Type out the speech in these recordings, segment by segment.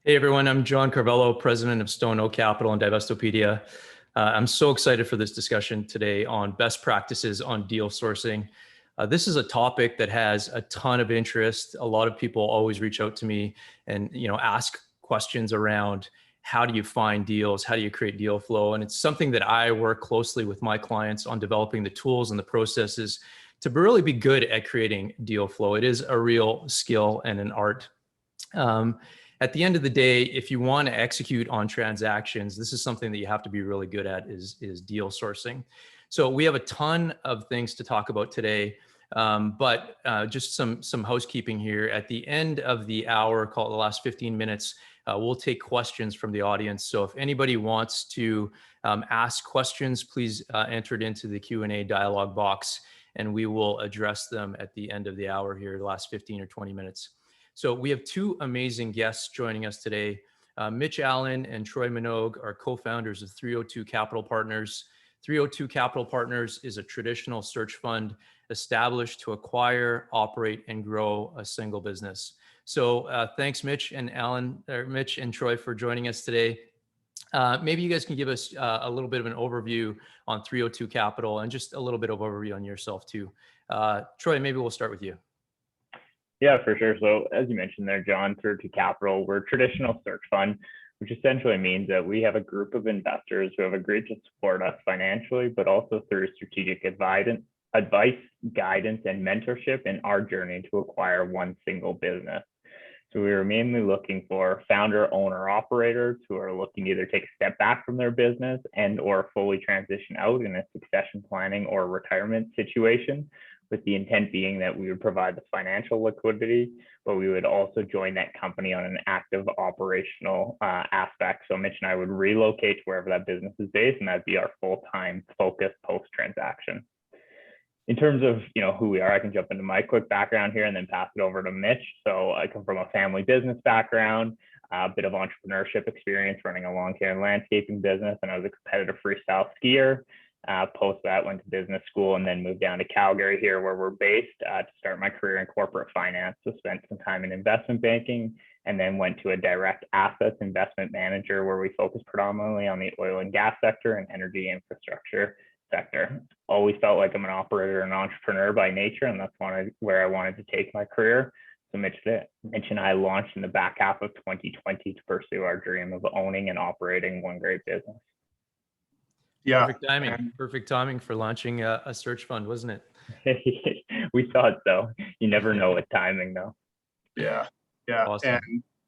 Hey everyone, I'm John Carvalho, president of Stone Oak Capital and Divestopedia. I'm so excited for this discussion today on best practices on deal sourcing. This is a topic that has a ton of interest. A lot of people always reach out to me and ask questions around how do you find deals, how do you create deal flow, and it's something that I work closely with my clients on developing the tools and the processes to really be good at creating deal flow. It is a real skill and an art. Um, at the end of the day, if you want to execute on transactions, this is something that you have to be really good at is deal sourcing. So we have a ton of things to talk about today, but just some housekeeping here. At the end of the hour, call it the last 15 minutes, we'll take questions from the audience. So if anybody wants to ask questions, please enter it into the Q&A dialog box, and we will address them at the end of the hour here, the last 15 or 20 minutes. So we have two amazing guests joining us today. Mitch Allen and Troy Minogue are co-founders of 302 Capital Partners. 302 Capital Partners is a traditional search fund established to acquire, operate, and grow a single business. So thanks, Mitch and Troy, for joining us today. Maybe you guys can give us a little bit of an overview on 302 Capital and just a little bit of overview on yourself too. Troy, maybe we'll start with you. Yeah, for sure. So as you mentioned there, John, 302 Capital, we're a traditional search fund, which essentially means that we have a group of investors who have agreed to support us financially, but also through strategic advice, guidance, and mentorship in our journey to acquire one single business. So we are mainly looking for founder, owner, operators who are looking to either take a step back from their business and or fully transition out in a succession planning or retirement situation, with the intent being that we would provide the financial liquidity, but we would also join that company on an active operational aspect. So Mitch and I would relocate to wherever that business is based, and that'd be our full-time focus post-transaction. In terms of who we are, I can jump into my quick background here and then pass it over to Mitch. So I come from a family business background, a bit of entrepreneurship experience running a lawn care and landscaping business, and I was a competitive freestyle skier. Post that, went to business school and then moved down to Calgary here where we're based to start my career in corporate finance. So spent some time in investment banking and then went to a direct assets investment manager where we focus predominantly on the oil and gas sector and energy infrastructure sector. Always felt like I'm an operator and entrepreneur by nature, and that's where I wanted to take my career. So Mitch and I launched in the back half of 2020 to pursue our dream of owning and operating one great business. Yeah. Perfect timing for launching a search fund, wasn't it? We thought so. You never know with timing though. Yeah. Awesome.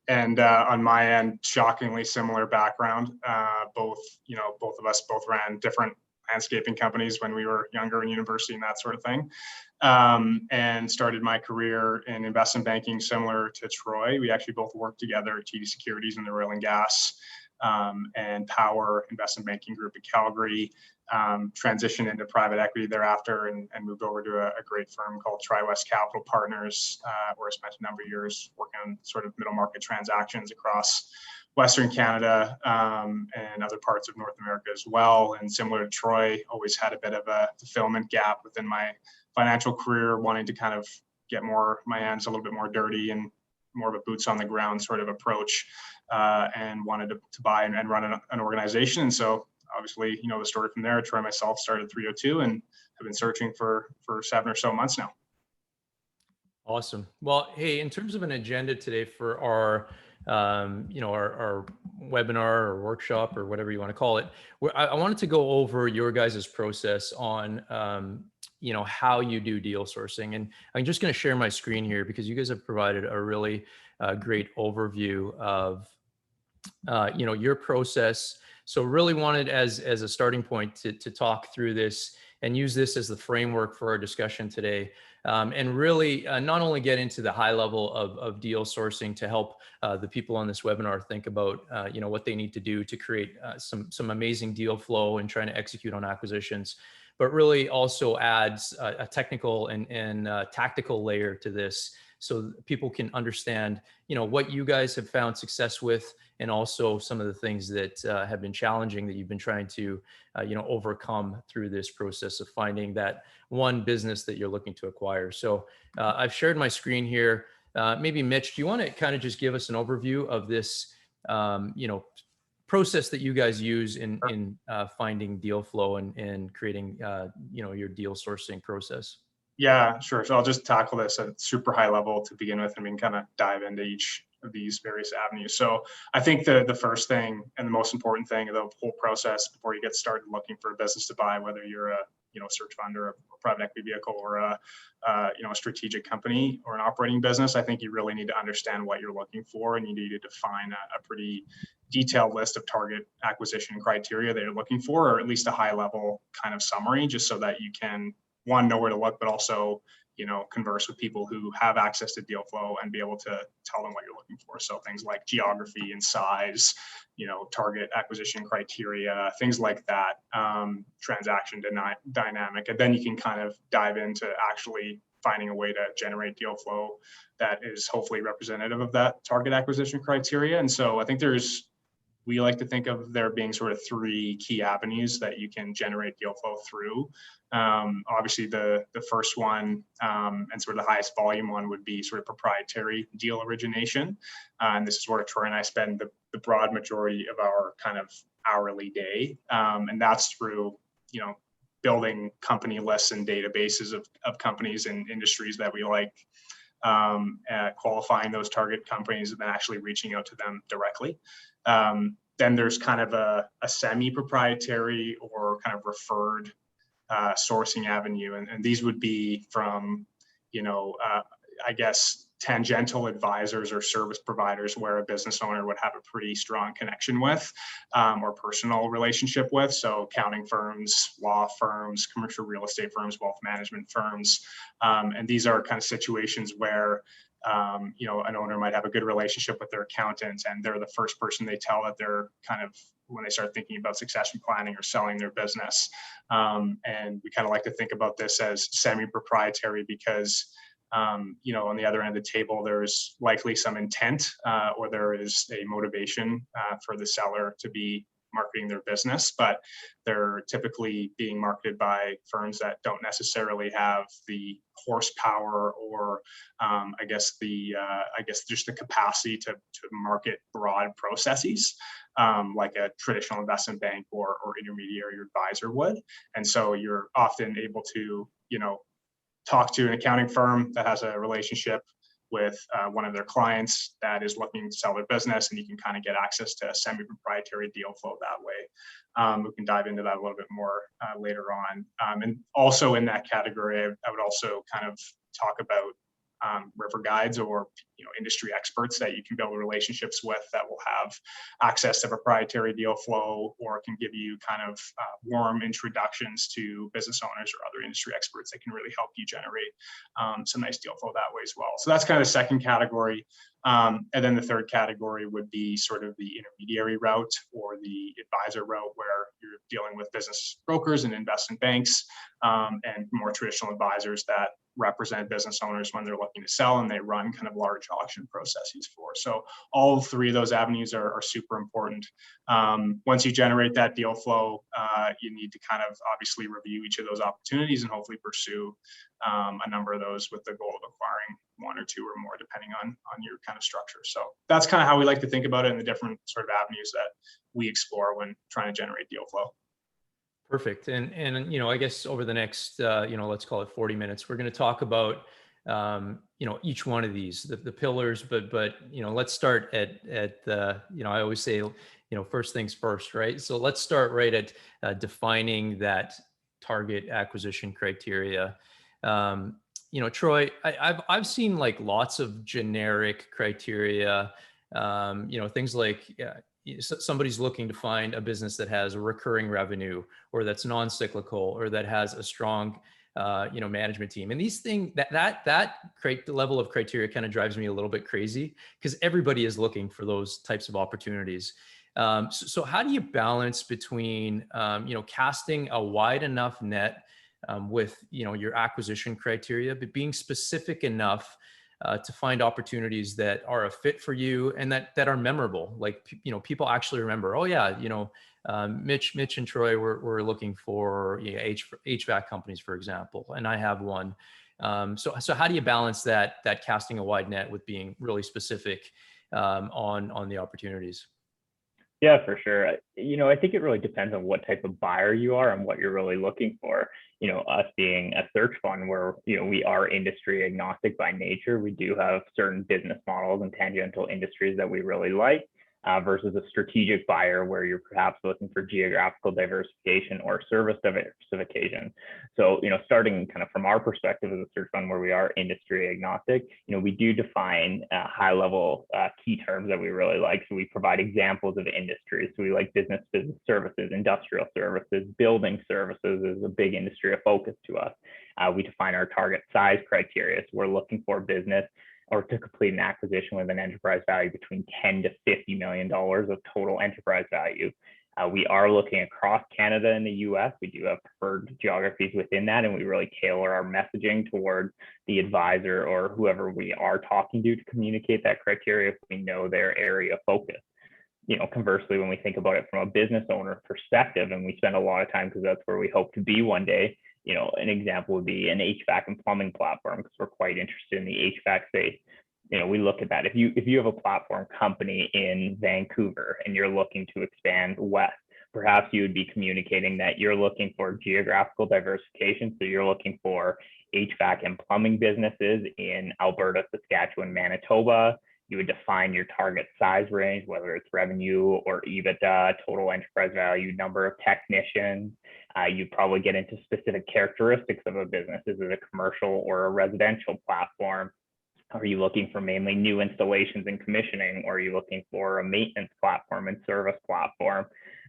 And on my end, shockingly similar background. Both of us ran different landscaping companies when we were younger in university and that sort of thing. And started my career in investment banking similar to Troy. We actually both worked together at TD Securities in the oil and gas and power investment banking group in Calgary, transitioned into private equity thereafter and moved over to a great firm called TriWest Capital Partners, where I spent a number of years working on sort of middle market transactions across Western Canada and other parts of North America as well. And similar to Troy, always had a bit of a fulfillment gap within my financial career, wanting to kind of get my hands a little bit more dirty and more of a boots on the ground sort of approach, and wanted to buy and run an organization. And so obviously, the story from there. Troy and myself started 302 and have been searching for 7 or so months now. Awesome. Well, hey, in terms of an agenda today for our our webinar or workshop or whatever you want to call it, I wanted to go over your guys' process on how you do deal sourcing. And I'm just going to share my screen here because you guys have provided a really great overview of your process. So really wanted as a starting point to talk through this and use this as the framework for our discussion today. And really not only get into the high level of deal sourcing to help the people on this webinar think about what they need to do to create some amazing deal flow and trying to execute on acquisitions, but really also adds a technical and tactical layer to this so people can understand what you guys have found success with, and also some of the things that have been challenging that you've been trying to overcome through this process of finding that one business that you're looking to acquire. So I've shared my screen here. Maybe Mitch, do you want to kind of just give us an overview of this process that you guys use in finding deal flow and creating, your deal sourcing process? Yeah, sure. So I'll just tackle this at super high level to begin with, and we can kind of dive into each of these various avenues. So I think the first thing and the most important thing of the whole process before you get started looking for a business to buy, whether you're a search fund or a private equity vehicle or a strategic company or an operating business, I think you really need to understand what you're looking for, and you need to define a pretty detailed list of target acquisition criteria that you're looking for, or at least a high level kind of summary, just so that you can, one, know where to look, but also, converse with people who have access to deal flow and be able to tell them what you're looking for. So things like geography and size, target acquisition criteria, things like that, transaction dynamic. And then you can kind of dive into actually finding a way to generate deal flow that is hopefully representative of that target acquisition criteria. And so I think we like to think of there being sort of three key avenues that you can generate deal flow through. Obviously, the first one and sort of the highest volume one would be sort of proprietary deal origination. And this is where Troy and I spend the broad majority of our kind of hourly day. And that's through, building company lists and databases of companies and industries that we like, qualifying those target companies and then actually reaching out to them directly. Then there's kind of a semi-proprietary or kind of referred sourcing avenue. And these would be from, I guess, tangential advisors or service providers where a business owner would have a pretty strong connection with or personal relationship with. So accounting firms, law firms, commercial real estate firms, wealth management firms. And these are kind of situations where an owner might have a good relationship with their accountant, and they're the first person they tell that they're kind of when they start thinking about succession planning or selling their business. And we kind of like to think about this as semi-proprietary because, on the other end of the table, there's likely some intent or there is a motivation for the seller to be marketing their business, but they're typically being marketed by firms that don't necessarily have the horsepower or just the capacity to market broad processes like a traditional investment bank or intermediary or advisor would. And so you're often able to, talk to an accounting firm that has a relationship with one of their clients that is looking to sell their business, and you can kind of get access to semi-proprietary deal flow that way. We can dive into that a little bit more later on. And also in that category, I would also kind of talk about river guides or industry experts that you can build relationships with that will have access to proprietary deal flow or can give you kind of warm introductions to business owners or other industry experts that can really help you generate some nice deal flow that way as well. So that's kind of the second category. And then the third category would be sort of the intermediary route or the advisor route, where you're dealing with business brokers and investment banks and more traditional advisors that represent business owners when they're looking to sell, and they run kind of large auction processes for. So all three of those avenues are super important. Once you generate that deal flow, you need to kind of obviously review each of those opportunities and hopefully pursue a number of those with the goal of acquiring one or two or more, depending on your kind of structure. So that's kind of how we like to think about it, and the different sort of avenues that we explore when trying to generate deal flow. Perfect. And I guess over the next let's call it 40 minutes, we're going to talk about each one of these, the pillars, but let's start at the I always say first things first, right? So let's start right at defining that target acquisition criteria. Troy, I've seen like lots of generic criteria, things like somebody's looking to find a business that has a recurring revenue or that's non-cyclical or that has a strong management team. And these things that level of criteria kind of drives me a little bit crazy because everybody is looking for those types of opportunities. So how do you balance between casting a wide enough net with your acquisition criteria, but being specific enough to find opportunities that are a fit for you and that are memorable? Like, people actually remember, oh yeah, Mitch and Troy were looking for HVAC companies, for example, and I have one. So how do you balance that casting a wide net with being really specific on the opportunities? Yeah, for sure. I think it really depends on what type of buyer you are and what you're really looking for. Us being a search fund where, we are industry agnostic by nature, we do have certain business models and tangential industries that we really like. Versus a strategic buyer where you're perhaps looking for geographical diversification or service diversification. So, starting kind of from our perspective as a search fund where we are industry agnostic, we do define high level key terms that we really like. So we provide examples of industries. So we like business services, industrial services, building services is a big industry of focus to us. We define our target size criteria. So we're looking for business or to complete an acquisition with an enterprise value between $10 to $50 million of total enterprise value. We are looking across Canada and the US. We do have preferred geographies within that, and we really tailor our messaging towards the advisor or whoever we are talking to communicate that criteria if we know their area of focus. Conversely, when we think about it from a business owner perspective, and we spend a lot of time because that's where we hope to be one day, an example would be an HVAC and plumbing platform because we're quite interested in the HVAC space. We look at that. If you have a platform company in Vancouver and you're looking to expand west, perhaps you would be communicating that you're looking for geographical diversification. So you're looking for HVAC and plumbing businesses in Alberta, Saskatchewan, Manitoba. You would define your target size range, whether it's revenue or EBITDA, total enterprise value, number of technicians. You'd probably get into specific characteristics of a business. Is it a commercial or a residential platform? Are you looking for mainly new installations and commissioning, or are you looking for a maintenance platform and service platform?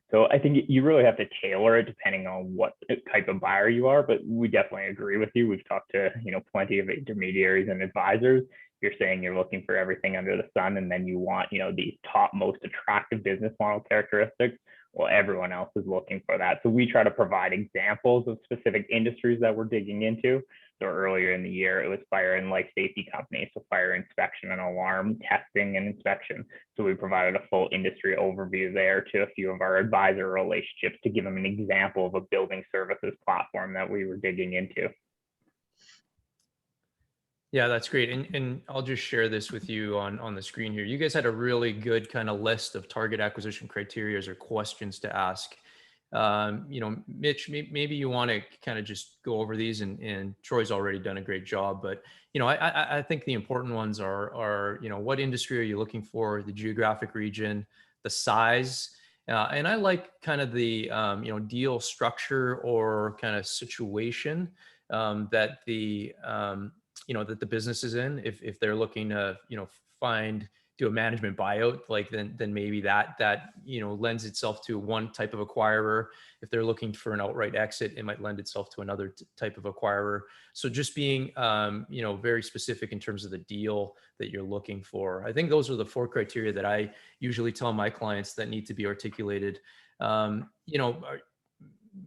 So I think you really have to tailor it depending on what type of buyer you are, but we definitely agree with you. We've talked to, plenty of intermediaries and advisors. You're saying you're looking for everything under the sun, and then you want, the top most attractive business model characteristics. Well, everyone else is looking for that. So we try to provide examples of specific industries that we're digging into. So earlier in the year, it was fire and life safety companies. So fire inspection and alarm testing and inspection. So we provided a full industry overview there to a few of our advisor relationships to give them an example of a building services platform that we were digging into. Yeah, that's great. And I'll just share this with you on the screen here. You guys had a really good kind of list of target acquisition criteria or questions to ask. Mitch, maybe you want to kind of just go over these, and Troy's already done a great job, but, I think the important ones are, what industry are you looking for, the geographic region, the size, and I like kind of the, deal structure or kind of situation that the, that the business is in. If they're looking to, do a management buyout, then maybe that lends itself to one type of acquirer. If they're looking for an outright exit, it might lend itself to another type of acquirer. So just being, very specific in terms of the deal that you're looking for. I think those are the 4 criteria that I usually tell my clients that need to be articulated.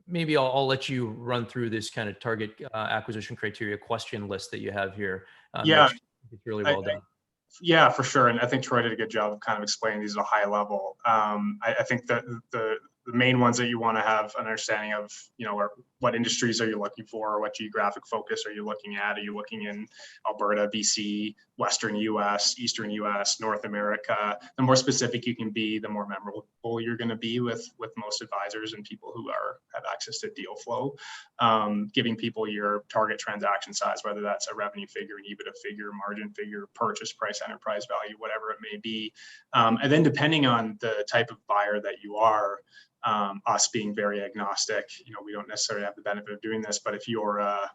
Maybe I'll let you run through this kind of target acquisition criteria question list that you have here. Yeah, it's really well done. Yeah, for sure. And I think Troy did a good job of kind of explaining these at a high level. I think that the main ones that you want to have an understanding of, what industries are you looking for? What geographic focus are you looking at? Are you looking in Alberta, BC, Western US, Eastern US, North America? The more specific you can be, the more memorable you're going to be with most advisors and people who have access to deal flow. Giving people your target transaction size, whether that's a revenue figure, an EBITDA figure, margin figure, purchase price, enterprise value, whatever it may be. And then depending on the type of buyer that you are, us being very agnostic, we don't necessarily have the benefit of doing this, but if you're an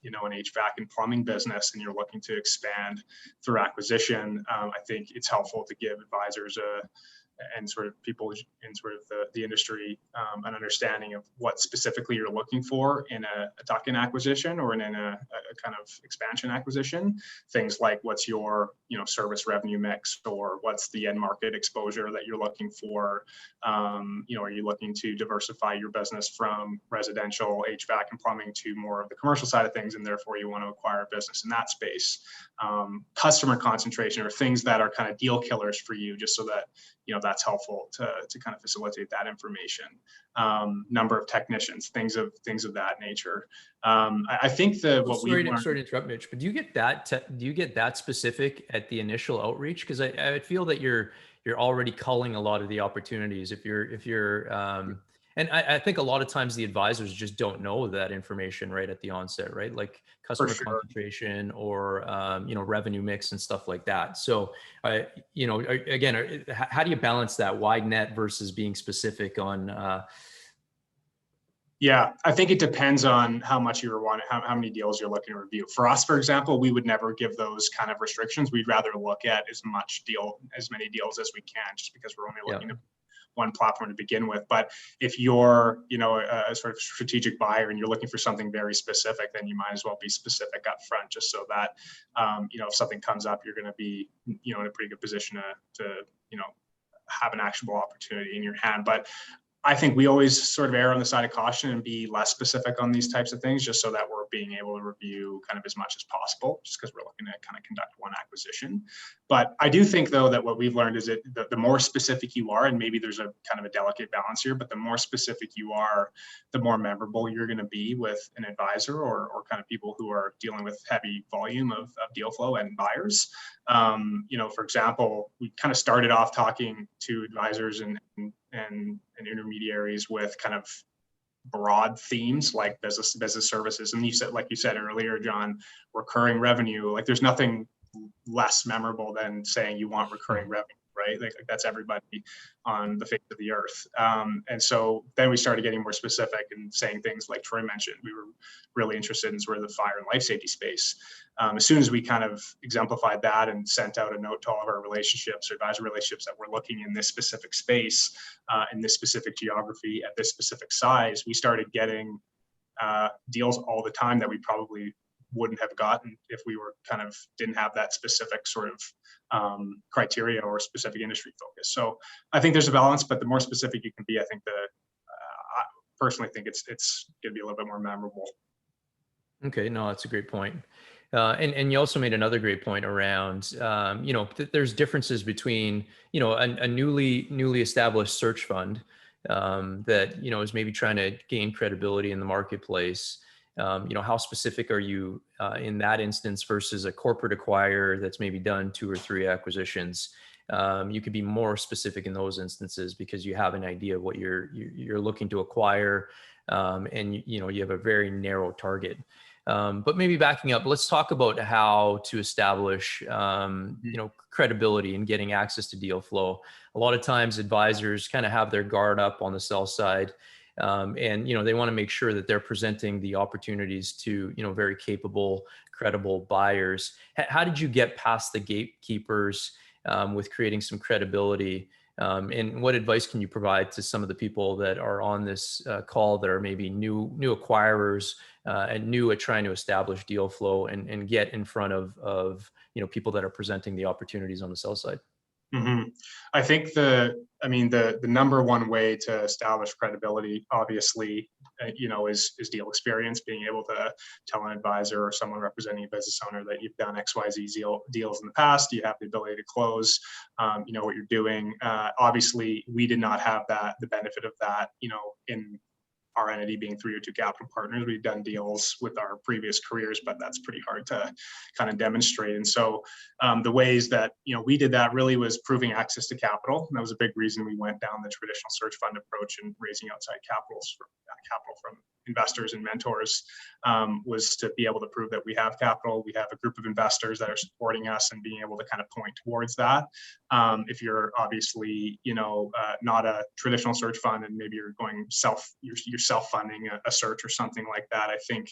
HVAC and plumbing business and you're looking to expand through acquisition, I think it's helpful to give advisors and sort of people in sort of the industry an understanding of what specifically you're looking for in a tuck-in acquisition or in a kind of expansion acquisition. Things like what's your service revenue mix, or what's the end market exposure that you're looking for. Are you looking to diversify your business from residential HVAC and plumbing to more of the commercial side of things, and therefore you want to acquire a business in that space. Customer concentration, or things that are kind of deal killers for you, just so that that's helpful to kind of facilitate that information. Number of technicians, things of that nature. I think what we learned. Sorry to interrupt, Mitch, but do you get that specific at the initial outreach? Because I feel that you're already culling a lot of the opportunities if you're and I think a lot of times the advisors just don't know that information right at the onset, right? Like customer concentration or revenue mix and stuff like that. So again, how do you balance that wide net versus being specific on? Yeah, I think it depends on how much you're wanting, how many deals you're looking to review. For us, for example, we would never give those kind of restrictions. We'd rather look at as many deals as we can, just because we're only looking at one platform to begin with. But if you're, a sort of strategic buyer and you're looking for something very specific, then you might as well be specific up front, just so that, if something comes up, you're going to be, in a pretty good position to have an actionable opportunity in your hand. But I think we always sort of err on the side of caution and be less specific on these types of things, just so that we're being able to review kind of as much as possible, just because we're looking to kind of conduct one acquisition. But I do think, though, that what we've learned is that the more specific you are, and maybe there's a kind of a delicate balance here, but the more specific you are, the more memorable you're going to be with an advisor or kind of people who are dealing with heavy volume of deal flow and buyers. For example, we kind of started off talking to advisors and intermediaries with kind of broad themes like business services. And like you said earlier, John, recurring revenue, like there's nothing less memorable than saying you want recurring revenue, right? Like that's everybody on the face of the earth. And so then we started getting more specific and saying things like Troy mentioned. We were really interested in sort of the fire and life safety space. As soon as we kind of exemplified that and sent out a note to all of our relationships or advisor relationships that we're looking in this specific space, in this specific geography, at this specific size, we started getting deals all the time that we probably wouldn't have gotten if we were kind of didn't have that specific sort of criteria or specific industry focus. So I think there's a balance, but the more specific you can be, I think I personally think it's going to be a little bit more memorable. Okay, no, that's a great point. And you also made another great point around, there's differences between, a newly established search fund that, is maybe trying to gain credibility in the marketplace. How specific are you in that instance versus a corporate acquirer that's maybe done 2 or 3 acquisitions? You could be more specific in those instances because you have an idea of what you're looking to acquire, and you have a very narrow target. But maybe backing up, let's talk about how to establish, credibility and getting access to deal flow. A lot of times advisors kind of have their guard up on the sell side. And, they want to make sure that they're presenting the opportunities to, very capable, credible buyers. How did you get past the gatekeepers with creating some credibility? And what advice can you provide to some of the people that are on this call that are maybe new acquirers and new at trying to establish deal flow and get in front of people that are presenting the opportunities on the sell side? Mm-hmm. I think the number one way to establish credibility, obviously, is deal experience. Being able to tell an advisor or someone representing a business owner that you've done XYZ deals in the past, you have the ability to close, you know what you're doing. Obviously, we did not have the benefit of that, in our entity being 302 Capital Partners. We've done deals with our previous careers, but that's pretty hard to kind of demonstrate. And so the ways that, we did that really was proving access to capital. And that was a big reason we went down the traditional search fund approach and raising outside capital from investors and mentors, was to be able to prove that we have capital. We have a group of investors that are supporting us and being able to kind of point towards that. If you're obviously, not a traditional search fund and maybe you're going you're self-funding a search or something like that, I think,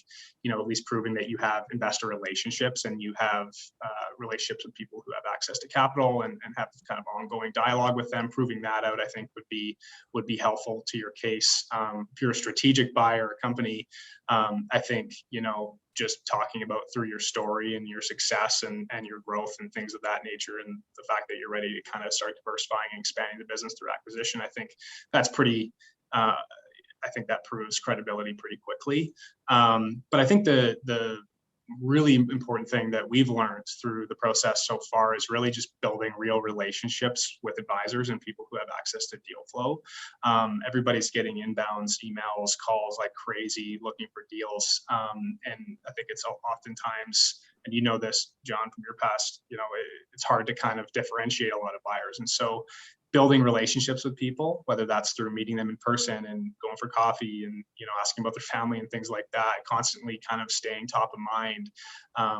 at least proving that you have investor relationships and you have relationships with people who have access to capital and have kind of ongoing dialogue with them, proving that out, I think would be helpful to your case. If you're a strategic buyer, a company, I think, just talking about through your story and your success and your growth and things of that nature, and the fact that you're ready to kind of start diversifying and expanding the business through acquisition, I think that's pretty, I think that proves credibility pretty quickly. But I think the really important thing that we've learned through the process so far is really just building real relationships with advisors and people who have access to deal flow. Everybody's getting inbounds, emails, calls like crazy looking for deals. And I think it's oftentimes, and you know this, John, from your past, it's hard to kind of differentiate a lot of buyers. And so building relationships with people, whether that's through meeting them in person and going for coffee and, asking about their family and things like that, constantly kind of staying top of mind,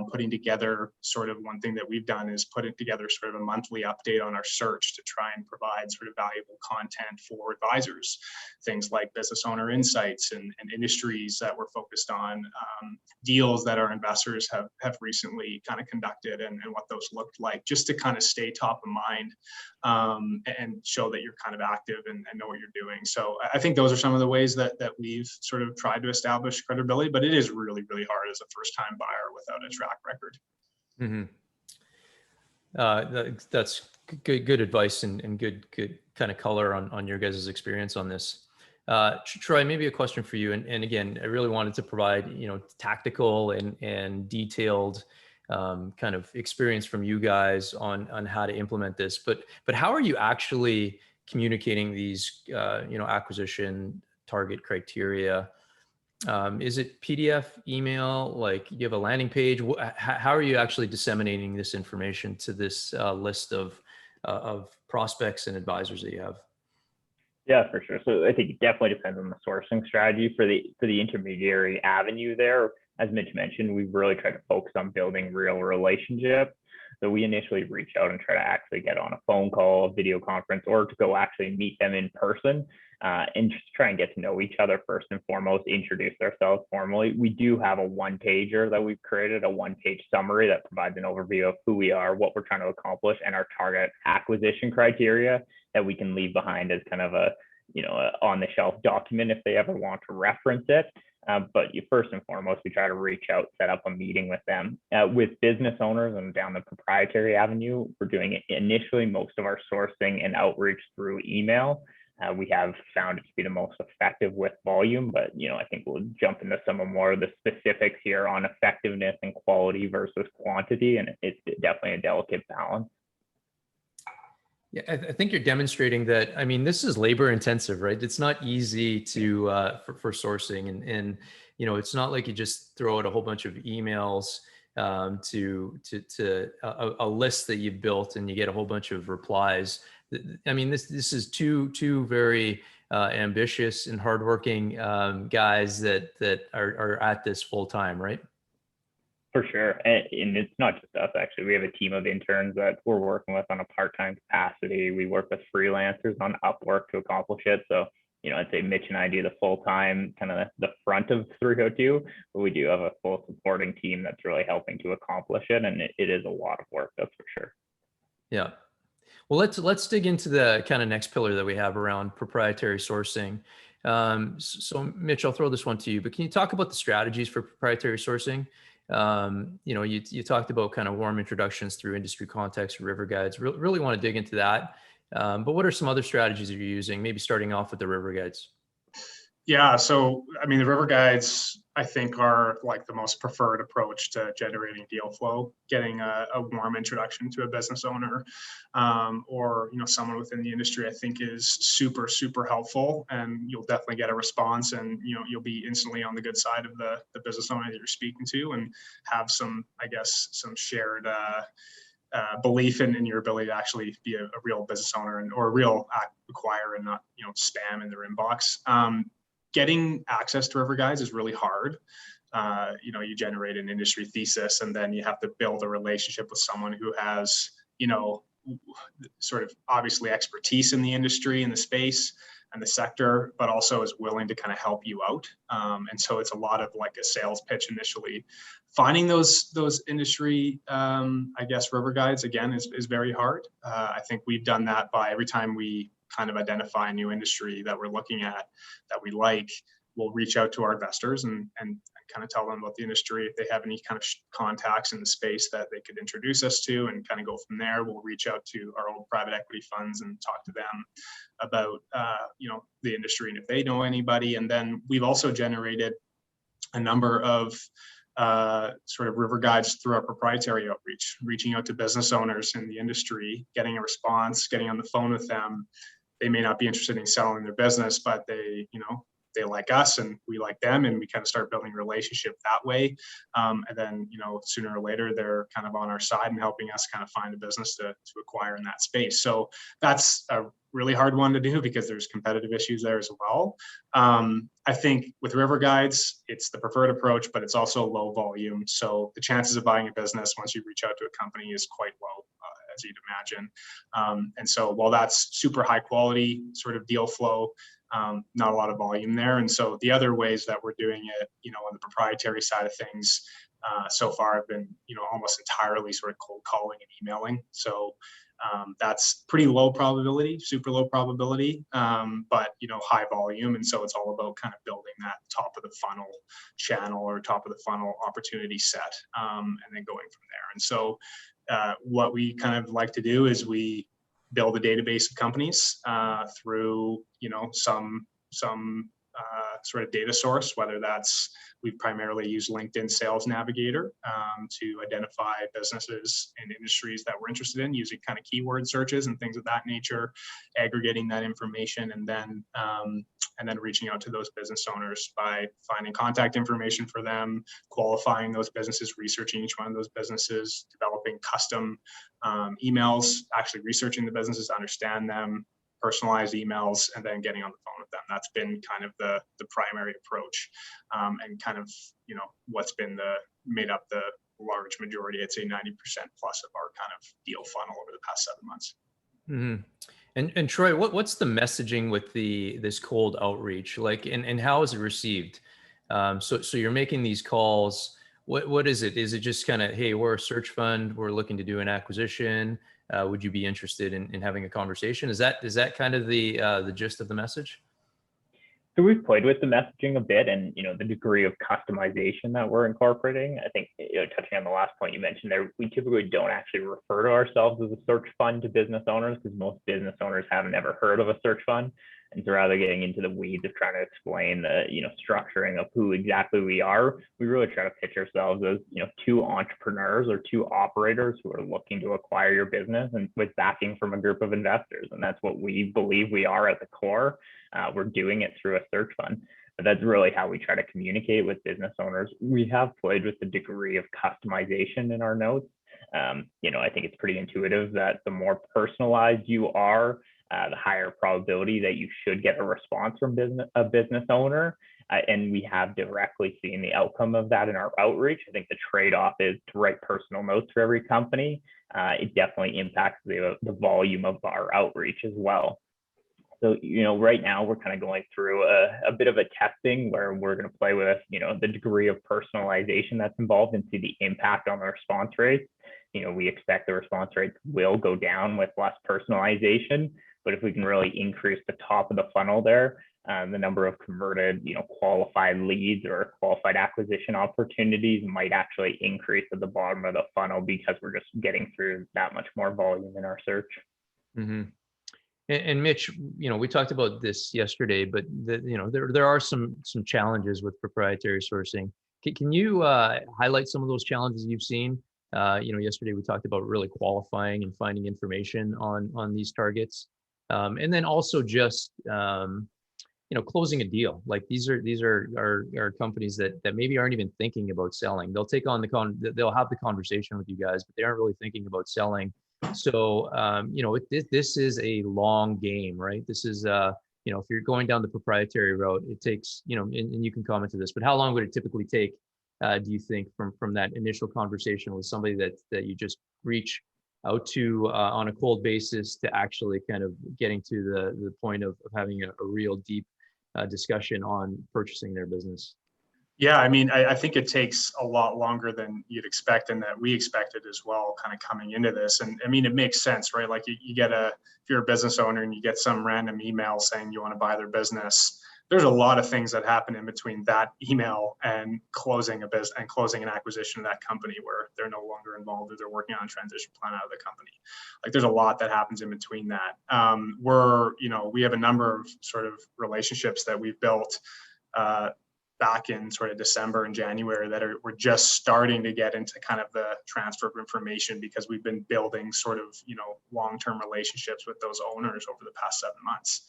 putting together sort of one thing that we've done is putting together sort of a monthly update on our search to try and provide sort of valuable content for advisors, things like business owner insights and industries that we're focused on, deals that our investors have recently kind of conducted and what those looked like, just to kind of stay top of mind and show that you're kind of active and know what you're doing. So I think those are some of the ways that we've sort of tried to establish credibility, but it is really, really hard as a first-time buyer without a track record. That's good advice and good kind of color on your guys' experience on this. Troy, maybe a question for you. And again, I really wanted to provide, tactical and detailed kind of experience from you guys on how to implement this. But how are you actually communicating these, acquisition target criteria? Is it PDF, email? Like, you have a landing page? How are you actually disseminating this information to this list of prospects and advisors that you have? Yeah, for sure. So I think it definitely depends on the sourcing strategy for the intermediary avenue there. As Mitch mentioned, we've really tried to focus on building real relationships. So we initially reach out and try to actually get on a phone call, a video conference, or to go actually meet them in person and just try and get to know each other first and foremost, introduce ourselves formally. We do have a one-pager that we've created, a one-page summary that provides an overview of who we are, what we're trying to accomplish, and our target acquisition criteria that we can leave behind as kind of a on-the-shelf document if they ever want to reference it. But first and foremost, we try to reach out, set up a meeting with them. With business owners and down the proprietary avenue, we're doing it initially most of our sourcing and outreach through email. We have found it to be the most effective with volume, but I think we'll jump into some more of the specifics here on effectiveness and quality versus quantity, and it's definitely a delicate balance. Yeah, I think you're demonstrating that. I mean, this is labor intensive, right? It's not easy to for sourcing, and it's not like you just throw out a whole bunch of emails to a list that you've built and you get a whole bunch of replies. I mean, this is two very ambitious and hardworking guys that are at this full time, right? For sure. And it's not just us, actually. We have a team of interns that we're working with on a part-time capacity. We work with freelancers on Upwork to accomplish it. So, I'd say Mitch and I do the full-time, kind of the front of 302, but we do have a full supporting team that's really helping to accomplish it. And it is a lot of work, that's for sure. Yeah. Well, let's dig into the kind of next pillar that we have around proprietary sourcing. So Mitch, I'll throw this one to you, but can you talk about the strategies for proprietary sourcing? You talked about kind of warm introductions through industry context, river guides. Really want to dig into that. But what are some other strategies you're using? Maybe starting off with the river guides. Yeah, so I mean, the river guides, I think, are like the most preferred approach to generating deal flow. Getting a warm introduction to a business owner or someone within the industry, I think, is super, super helpful, and you'll definitely get a response, and you'll be instantly on the good side of the business owner that you're speaking to, and have some shared belief in your ability to actually be a real business owner or a real acquirer and not spam in their inbox. Getting access to river guides is really hard. You generate an industry thesis, and then you have to build a relationship with someone who has, sort of obviously expertise in the industry, in the space and the sector, but also is willing to kind of help you out. And so it's a lot of like a sales pitch initially. Finding those industry, river guides, again, is very hard. I think we've done that by every time we kind of identify a new industry that we're looking at that we like, we'll reach out to our investors and kind of tell them about the industry. If they have any kind of contacts in the space that they could introduce us to, and kind of go from there. We'll reach out to our old private equity funds and talk to them about the industry and if they know anybody. And then we've also generated a number of sort of river guides through our proprietary outreach, reaching out to business owners in the industry, getting a response, getting on the phone with them. They may not be interested in selling their business, but they like us and we like them, and we kind of start building a relationship that way. And then, sooner or later, they're kind of on our side and helping us kind of find a business to acquire in that space. So that's a really hard one to do because there's competitive issues there as well. I think with river guides, it's the preferred approach, but it's also low volume. So the chances of buying a business once you reach out to a company is quite low, as you'd imagine. And so while that's super high quality sort of deal flow, not a lot of volume there. And so the other ways that we're doing it, on the proprietary side of things, so far have been, almost entirely sort of cold calling and emailing. So that's pretty low probability, super low probability, but high volume. And so it's all about kind of building that top of the funnel channel or top of the funnel opportunity set, and then going from there. And so what we kind of like to do is we build a database of companies through some sort of data source, whether that's, we primarily use LinkedIn Sales Navigator to identify businesses and industries that we're interested in, using kind of keyword searches and things of that nature, aggregating that information, and then reaching out to those business owners by finding contact information for them, qualifying those businesses, researching each one of those businesses, developing custom emails, actually researching the businesses to understand them, personalized emails, and then getting on the phone with them. That's been kind of the primary approach, and kind of what's been made up the large majority, I'd say 90% plus of our kind of deal funnel over the past 7 months. Mm-hmm. And Troy, what's the messaging with this cold outreach like, and how is it received? So you're making these calls. What is it? Is it just kind of, hey, we're a search fund, we're looking to do an acquisition? Would you be interested in having a conversation? Is that kind of the gist of the message? So we've played with the messaging a bit, and the degree of customization that we're incorporating. I think touching on the last point you mentioned there, we typically don't actually refer to ourselves as a search fund to business owners because most business owners haven't ever heard of a search fund. And so rather getting into the weeds of trying to explain the structuring of who exactly we are, we really try to pitch ourselves as two entrepreneurs or two operators who are looking to acquire your business and with backing from a group of investors. And that's what we believe we are at the core. We're doing it through a search fund, but that's really how we try to communicate with business owners. We have played with the degree of customization in our notes. I think it's pretty intuitive that the more personalized you are, the higher probability that you should get a response from a business owner. And we have directly seen the outcome of that in our outreach. I think the trade-off is to write personal notes for every company. It definitely impacts the volume of our outreach as well. So, right now we're kind of going through a bit of a testing where we're going to play with, the degree of personalization that's involved and see the impact on the response rates. We expect the response rates will go down with less personalization, but if we can really increase the top of the funnel there, the number of converted, qualified leads or qualified acquisition opportunities might actually increase at the bottom of the funnel because we're just getting through that much more volume in our search. Mm-hmm. And Mitch, we talked about this yesterday, but there are some challenges with proprietary sourcing. Can you highlight some of those challenges you've seen? Yesterday we talked about really qualifying and finding information on these targets, and then also just closing a deal. Like these are companies that maybe aren't even thinking about selling. They'll take on they'll have the conversation with you guys, but they aren't really thinking about selling. So, this is a long game, right? This is, if you're going down the proprietary route, it takes, and you can comment to this, but how long would it typically take, do you think, from that initial conversation with somebody that you just reach out to on a cold basis to actually kind of getting to the point of having a real deep discussion on purchasing their business? Yeah, I mean, I think it takes a lot longer than you'd expect, and that we expected as well, kind of coming into this. And I mean, it makes sense, right? Like you get if you're a business owner and you get some random email saying you want to buy their business, there's a lot of things that happen in between that email and closing a business and closing an acquisition of that company where they're no longer involved or they're working on a transition plan out of the company. Like there's a lot that happens in between that. We have a number of sort of relationships that we've built back in sort of December and January that we're just starting to get into kind of the transfer of information, because we've been building sort of, long-term relationships with those owners over the past 7 months.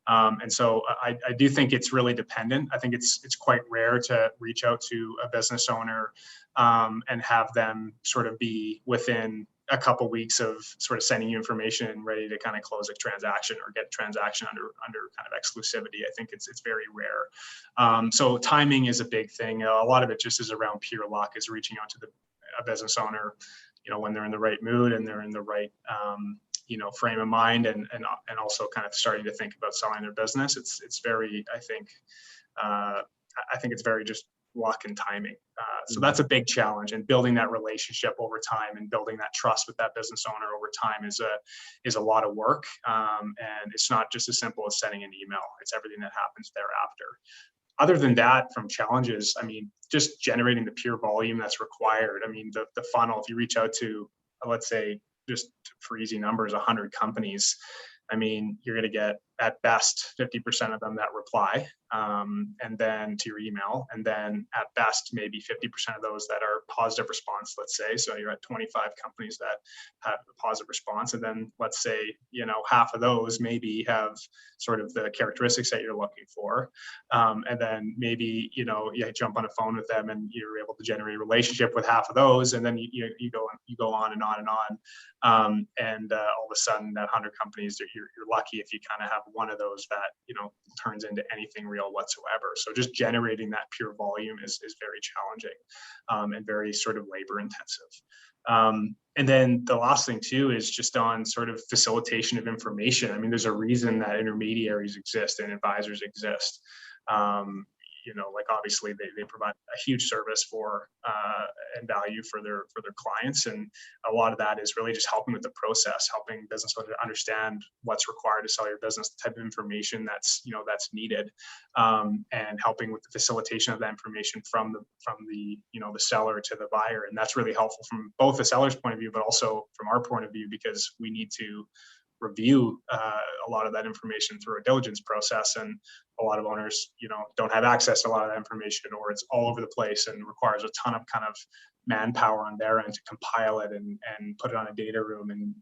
And so I do think it's really dependent. I think it's quite rare to reach out to a business owner and have them sort of be within a couple of weeks of sort of sending you information and ready to kind of close a transaction or get a transaction under kind of exclusivity. I think it's very rare. So timing is a big thing. A lot of it just is around pure luck, is reaching out to a business owner, when they're in the right mood and they're in the right, frame of mind, and also kind of starting to think about selling their business. It's very, I think it's very just luck and timing. So that's a big challenge, and building that relationship over time and building that trust with that business owner over time is a lot of work. And it's not just as simple as sending an email. It's everything that happens thereafter. Other than that, from challenges, just generating the pure volume that's required. The funnel, if you reach out to, let's say, just for easy numbers, 100 companies, you're going to get at best 50% of them that reply, and then to your email, and then at best maybe 50% of those that are positive response, let's say. So you're at 25 companies that have a positive response, and then let's say half of those maybe have sort of the characteristics that you're looking for, and then maybe you jump on a phone with them and you're able to generate a relationship with half of those, and then you go on and on and on, and all of a sudden that 100 companies, you're lucky if you kind of have one of those that turns into anything real whatsoever. So just generating that pure volume is very challenging, and very sort of labor intensive. And then the last thing too is just on sort of facilitation of information. There's a reason that intermediaries exist and advisors exist. Like obviously they provide a huge service for and value for their clients, and a lot of that is really just helping with the process, helping business owners understand what's required to sell your business, the type of information that's needed, and helping with the facilitation of that information from the the seller to the buyer. And that's really helpful from both the seller's point of view, but also from our point of view, because we need to review a lot of that information through a diligence process, and a lot of owners don't have access to a lot of that information, or it's all over the place and requires a ton of kind of manpower on their end to compile it and put it on a data room and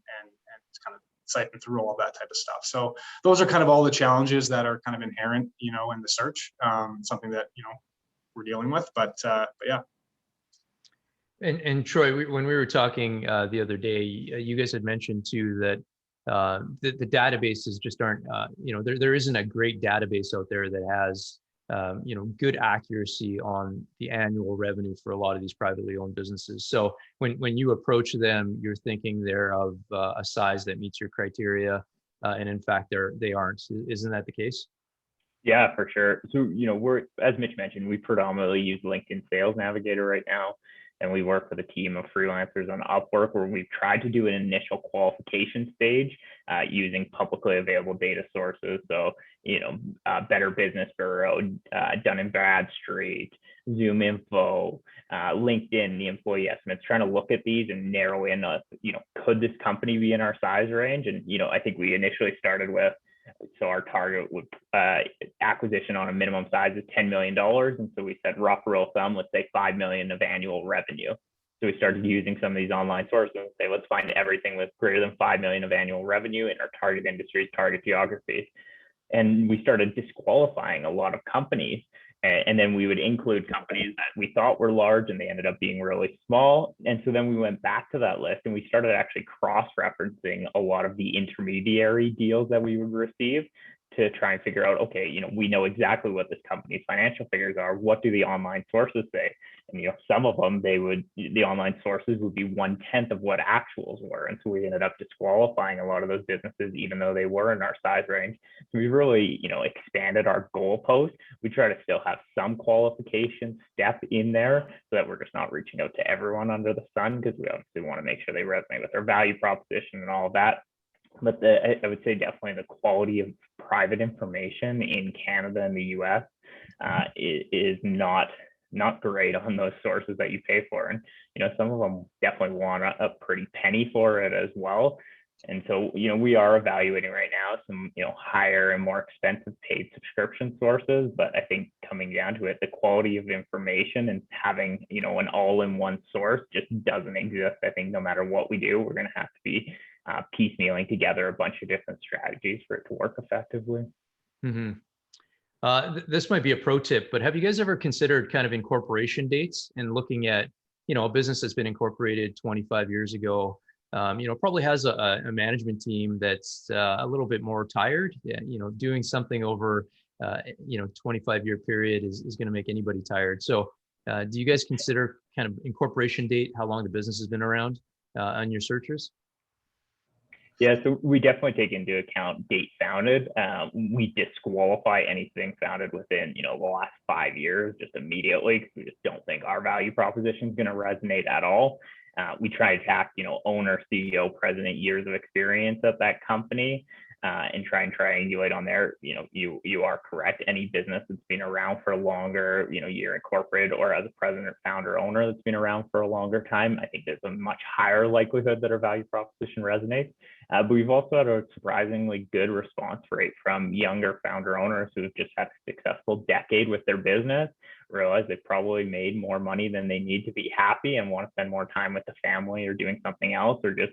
kind of siphon through all of that type of stuff. So those are kind of all the challenges that are kind of inherent in the search, something that we're dealing with, but yeah. And Troy, when we were talking the other day, you guys had mentioned too that the databases just aren't, there isn't a great database out there that has, good accuracy on the annual revenue for a lot of these privately owned businesses. So when you approach them, you're thinking they're of a size that meets your criteria, and in fact they aren't. Isn't that the case? Yeah, for sure. So, we're, as Mitch mentioned, we predominantly use LinkedIn Sales Navigator right now. And we work with a team of freelancers on Upwork, where we've tried to do an initial qualification stage using publicly available data sources. So, Better Business Bureau, Dun & Bradstreet, Zoom Info, LinkedIn, the employee estimates, trying to look at these and narrow in, could this company be in our size range? And, I think we initially started with, so our target would acquisition on a minimum size is $10 million. And so we said rough rule of thumb, let's say 5 million of annual revenue. So we started using some of these online sources and say, let's find everything with greater than 5 million of annual revenue in our target industries, target geographies. And we started disqualifying a lot of companies. And then we would include companies that we thought were large and they ended up being really small. And so then we went back to that list and we started actually cross-referencing a lot of the intermediary deals that we would receive to try and figure out, okay, we know exactly what this company's financial figures are. What do the online sources say? And, some of them, the online sources would be 1/10 of what actuals were. And so we ended up disqualifying a lot of those businesses, even though they were in our size range. So we really, expanded our goalpost. We try to still have some qualification step in there so that we're just not reaching out to everyone under the sun, because we obviously want to make sure they resonate with our value proposition and all of that. But I would say definitely the quality of private information in Canada and the US is not great on those sources that you pay for. And, some of them definitely want a pretty penny for it as well. And so, we are evaluating right now some, higher and more expensive paid subscription sources. But I think coming down to it, the quality of information and having, an all-in-one source just doesn't exist. I think no matter what we do, we're going to have to be piecemealing together a bunch of different strategies for it to work effectively. Mm-hmm. This might be a pro tip, but have you guys ever considered kind of incorporation dates and looking at, a business that's been incorporated 25 years ago, probably has a management team that's a little bit more tired. Yeah, doing something over, 25-year period is going to make anybody tired. So do you guys consider kind of incorporation date, how long the business has been around on your searches? Yeah, so we definitely take into account date founded. We disqualify anything founded within, the last 5 years just immediately, because we just don't think our value proposition is going to resonate at all. We try to track, owner, CEO, president, years of experience at that company, and try and triangulate on there. You are correct. Any business that's been around for longer, you're incorporated, or as a president, founder, owner that's been around for a longer time, I think there's a much higher likelihood that our value proposition resonates. But we've also had a surprisingly good response rate from younger founder owners who've just had a successful decade with their business, realize they've probably made more money than they need to be happy and want to spend more time with the family or doing something else, or just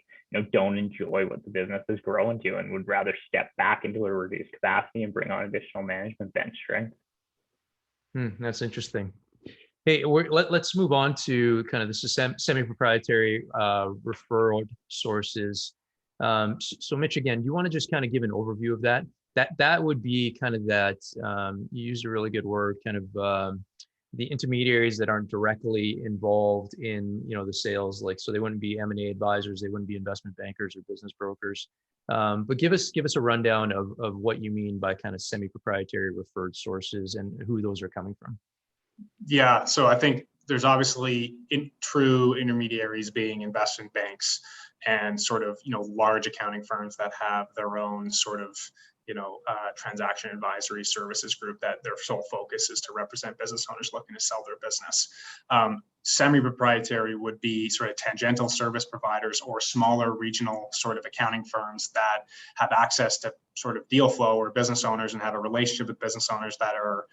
don't enjoy what the business is growing to and would rather step back into a reduced capacity and bring on additional management bench strength. That's interesting. Hey, let's move on to kind of the semi-proprietary referral sources. So Mitch, again, you want to just kind of give an overview of that? That would be kind of that, you used a really good word, kind of the intermediaries that aren't directly involved in, the sales, like, so they wouldn't be M&A advisors, they wouldn't be investment bankers or business brokers. But give us a rundown of what you mean by kind of semi-proprietary referred sources and who those are coming from. Yeah, so I think there's obviously true intermediaries being investment banks and sort of, large accounting firms that have their own sort of, transaction advisory services group that their sole focus is to represent business owners looking to sell their business. Semi-proprietary would be sort of tangential service providers or smaller regional sort of accounting firms that have access to sort of deal flow or business owners and have a relationship with business owners that are,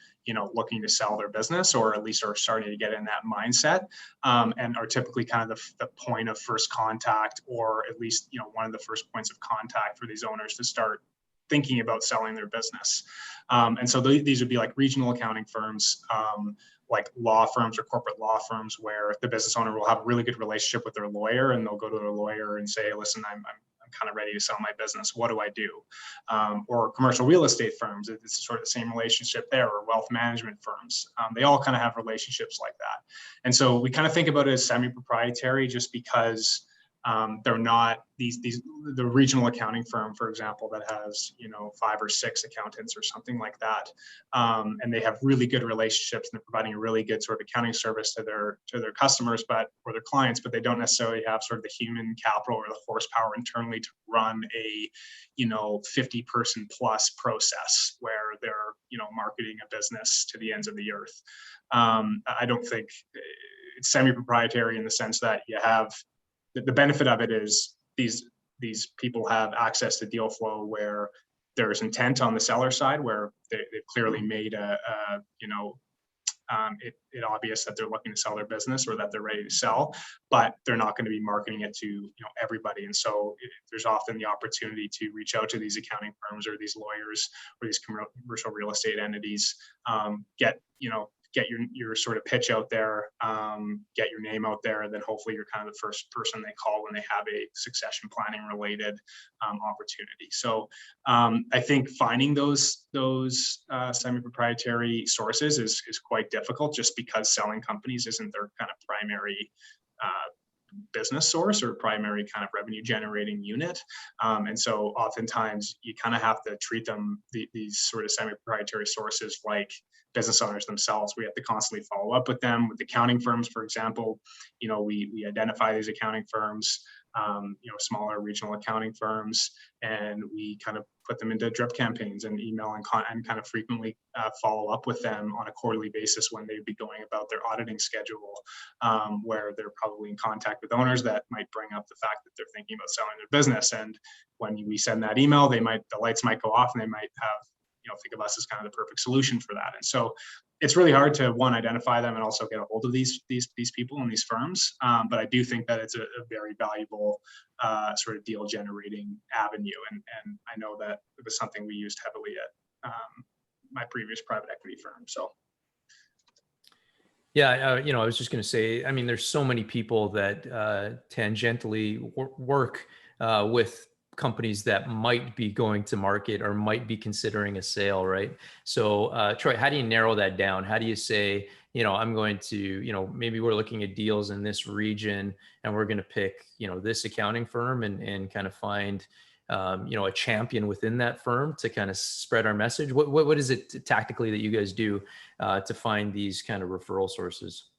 looking to sell their business, or at least are starting to get in that mindset, and are typically kind of the point of first contact, or at least, one of the first points of contact for these owners to start thinking about selling their business. And so these would be like regional accounting firms, like law firms or corporate law firms, where the business owner will have a really good relationship with their lawyer, and they'll go to their lawyer and say, listen, I'm kind of ready to sell my business. What do I do? Or commercial real estate firms, it's sort of the same relationship there, or wealth management firms. They all kind of have relationships like that. And so we kind of think about it as semi-proprietary just because they're not the regional accounting firm, for example, that has 5 or 6 accountants or something like that, and they have really good relationships and they're providing a really good sort of accounting service to their customers, or their clients, but they don't necessarily have sort of the human capital or the horsepower internally to run a 50-person plus process where they're marketing a business to the ends of the earth. I don't think it's semi-proprietary in the sense that you have. The benefit of it is these people have access to deal flow where there's intent on the seller side, where they've clearly made it obvious that they're looking to sell their business or that they're ready to sell, but they're not going to be marketing it to everybody. And so there's often the opportunity to reach out to these accounting firms or these lawyers or these commercial real estate entities, get your sort of pitch out there, get your name out there, and then hopefully you're kind of the first person they call when they have a succession planning related opportunity. So I think finding those semi-proprietary sources is quite difficult, just because selling companies isn't their kind of primary business source or primary kind of revenue generating unit. And so oftentimes you kind of have to treat them, these sort of semi-proprietary sources, like business owners themselves. We have to constantly follow up with them. With accounting firms, for example, we identify these accounting firms. smaller regional accounting firms, and we kind of put them into drip campaigns and email and kind of frequently follow up with them on a quarterly basis when they'd be going about their auditing schedule, where they're probably in contact with owners that might bring up the fact that they're thinking about selling their business. And when we send that email, the lights might go off, and they might have, think of us as kind of the perfect solution for that. And so it's really hard to, one, identify them and also get a hold of these people and these firms. But I do think that it's a very valuable sort of deal generating avenue. And I know that it was something we used heavily at my previous private equity firm. So. Yeah, I was just going to say, I mean, there's so many people that tangentially work with companies that might be going to market or might be considering a sale, right? So, Troy, how do you narrow that down? How do you say, I'm going to, maybe we're looking at deals in this region and we're going to pick, this accounting firm and kind of find, a champion within that firm to kind of spread our message? What is it tactically that you guys do to find these kind of referral sources?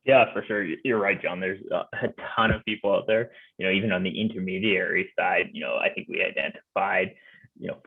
Yeah, for sure. You're right, John. There's a ton of people out there, even on the intermediary side, I think we identified,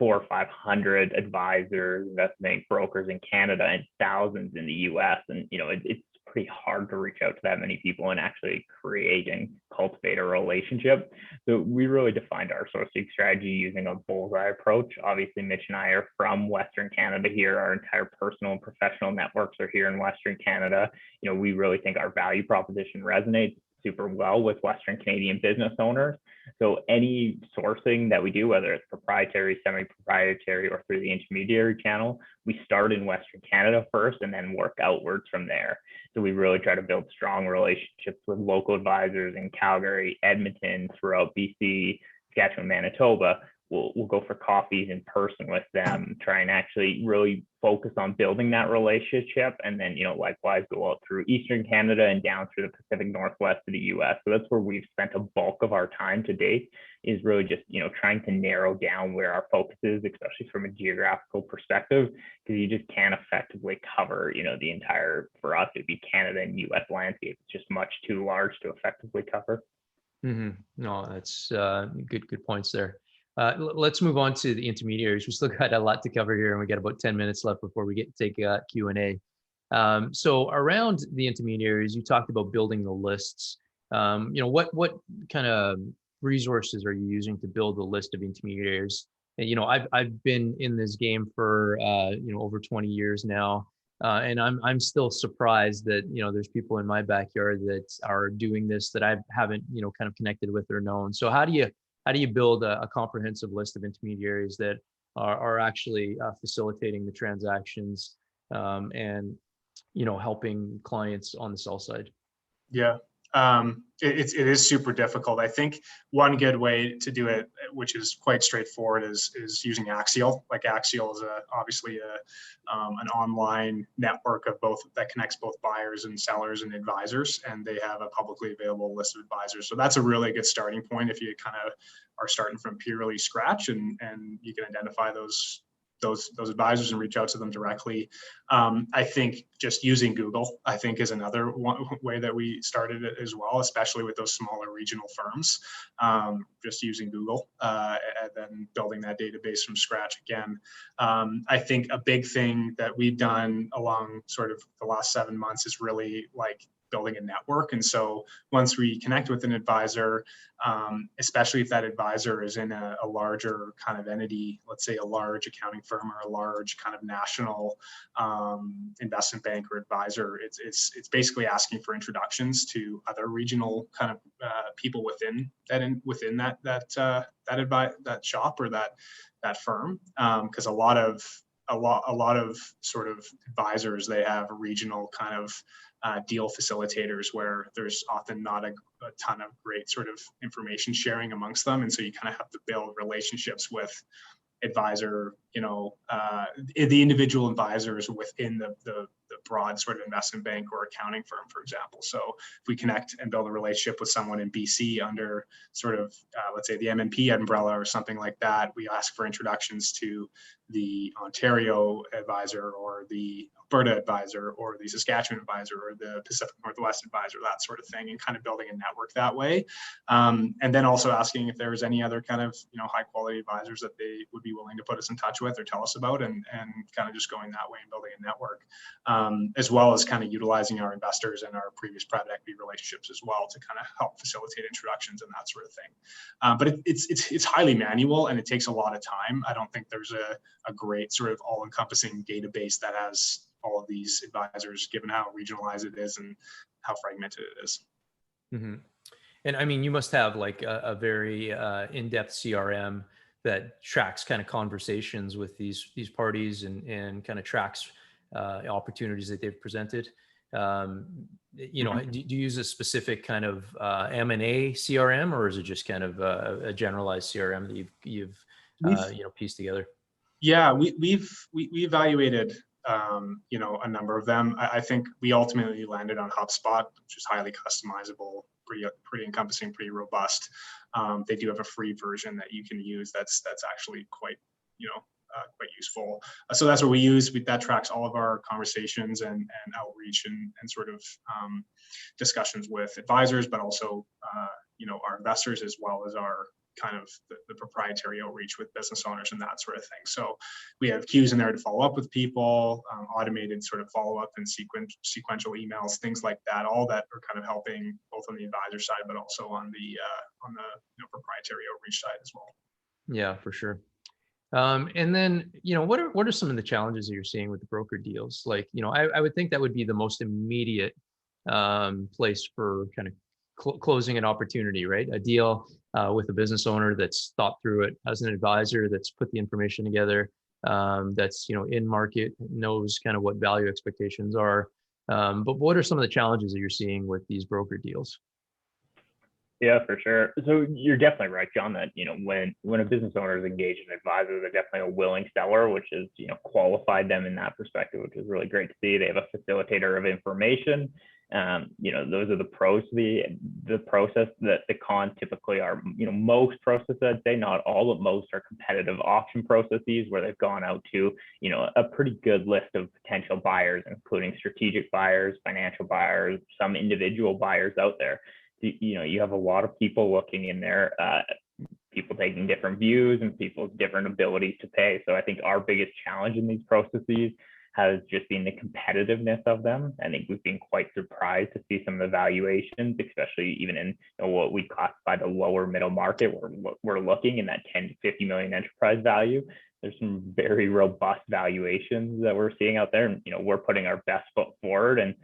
400 or 500 advisors, investment bank brokers in Canada and thousands in the US. And, it's pretty hard to reach out to that many people and actually create and cultivate a relationship. So we really defined our sourcing strategy using a bullseye approach. Obviously, Mitch and I are from Western Canada here. Our entire personal and professional networks are here in Western Canada. We really think our value proposition resonates super well with Western Canadian business owners. So any sourcing that we do, whether it's proprietary, semi-proprietary, or through the intermediary channel, we start in Western Canada first and then work outwards from there. So we really try to build strong relationships with local advisors in Calgary, Edmonton, throughout BC, Saskatchewan, Manitoba. We'll go for coffees in person with them, try and actually really focus on building that relationship. And then, likewise go out through Eastern Canada and down through the Pacific Northwest of the US. So that's where we've spent a bulk of our time to date, is really just, trying to narrow down where our focus is, especially from a geographical perspective, because you just can't effectively cover, the entire, for us, it'd be Canada and US landscape. It's just much too large to effectively cover. Mm-hmm. No, that's good points there. Let's move on to the intermediaries. We still got a lot to cover here, and we got about 10 minutes left before we take Q&A. So around the intermediaries, you talked about building the lists. What kind of resources are you using to build the list of intermediaries? And, I've been in this game for over 20 years now, and I'm still surprised that there's people in my backyard that are doing this that I haven't kind of connected with or known. So how do you build a comprehensive list of intermediaries that are actually facilitating the transactions and helping clients on the sell side? Yeah, it is super difficult. I think one good way to do it, which is quite straightforward, is using Axial. Like Axial is obviously an online network of both that connects both buyers and sellers and advisors, and they have a publicly available list of advisors. So that's a really good starting point if you kind of are starting from purely scratch, and you can identify those advisors and reach out to them directly. I think just using Google, I think, is another way that we started it as well, especially with those smaller regional firms. Just using Google and then building that database from scratch again. I think a big thing that we've done along sort of the last 7 months is really like building a network. And so once we connect with an advisor, especially if that advisor is in a larger kind of entity, let's say a large accounting firm or a large kind of national investment bank or advisor, it's basically asking for introductions to other regional kind of people within that shop or that firm, because a lot of sort of advisors, they have regional kind of deal facilitators where there's often not a ton of great sort of information sharing amongst them. And so you kind of have to build relationships with advisor, the individual advisors within the broad sort of investment bank or accounting firm, for example. So if we connect and build a relationship with someone in BC under sort of, let's say the M&P umbrella or something like that, we ask for introductions to the Ontario advisor or the Alberta advisor or the Saskatchewan advisor or the Pacific Northwest advisor, that sort of thing, and kind of building a network that way. And then also asking if there was any other kind of, high quality advisors that they would be willing to put us in touch with or tell us about, and kind of just going that way and building a network, as well as kind of utilizing our investors and our previous private equity relationships as well to kind of help facilitate introductions and that sort of thing. But it's highly manual and it takes a lot of time. I don't think there's a great sort of all-encompassing database that has all of these advisors, given how regionalized it is and how fragmented it is. Mm-hmm. And I mean, you must have like a very in-depth CRM that tracks kind of conversations with these parties and kind of tracks opportunities that they've presented. Do you use a specific kind of M&A CRM, or is it just kind of a generalized CRM that you've pieced together? Yeah, we evaluated a number of them. I think we ultimately landed on HubSpot, which is highly customizable, pretty encompassing, pretty robust. They do have a free version that you can use that's actually quite useful. So that's what we use. That tracks all of our conversations and outreach and sort of discussions with advisors, but also our investors, as well as our kind of the proprietary outreach with business owners and that sort of thing. So we have queues in there to follow up with people, automated sort of follow up and sequential emails, things like that, all that are kind of helping both on the advisor side, but also on the proprietary outreach side as well. Yeah, for sure. And then, what are some of the challenges that you're seeing with the broker deals? Like, I would think that would be the most immediate place for kind of closing an opportunity, right? A deal with a business owner that's thought through it, has an advisor that's put the information together, that's in market, knows kind of what value expectations are. But what are some of the challenges that you're seeing with these broker deals? Yeah, for sure. So you're definitely right, John, that, when a business owner is engaged in an advisor, they're definitely a willing seller, which is, qualified them in that perspective, which is really great to see. They have a facilitator of information. Those are the pros to the process. That the cons typically are, most processes, I'd say not all, but most are competitive auction processes where they've gone out to, a pretty good list of potential buyers, including strategic buyers, financial buyers, some individual buyers out there. You have a lot of people looking in there, people taking different views and people's different abilities to pay. So I think our biggest challenge in these processes has just been the competitiveness of them. I think we've been quite surprised to see some of the valuations, especially even in what we classify the lower middle market, where we're looking in that 10 to 50 million enterprise value. There's some very robust valuations that we're seeing out there, and we're putting our best foot forward. And